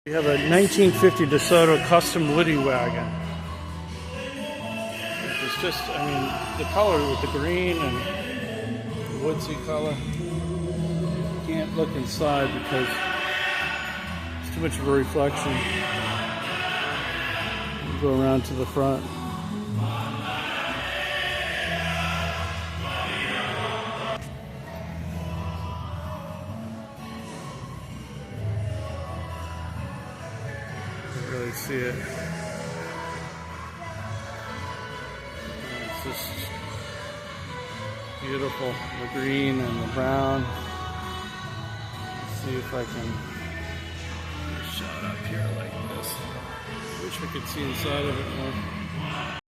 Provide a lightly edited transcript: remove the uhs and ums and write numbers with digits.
We have a 1950 Desoto custom woody wagon. It's just, I mean, the color with the green and the woodsy color. Can't look inside because it's too much of a reflection. We'll go around to the front. Really see it. It's just beautiful, the green and the brown. Let's see if I can get a shot up here like this. Wish I could see inside of it more.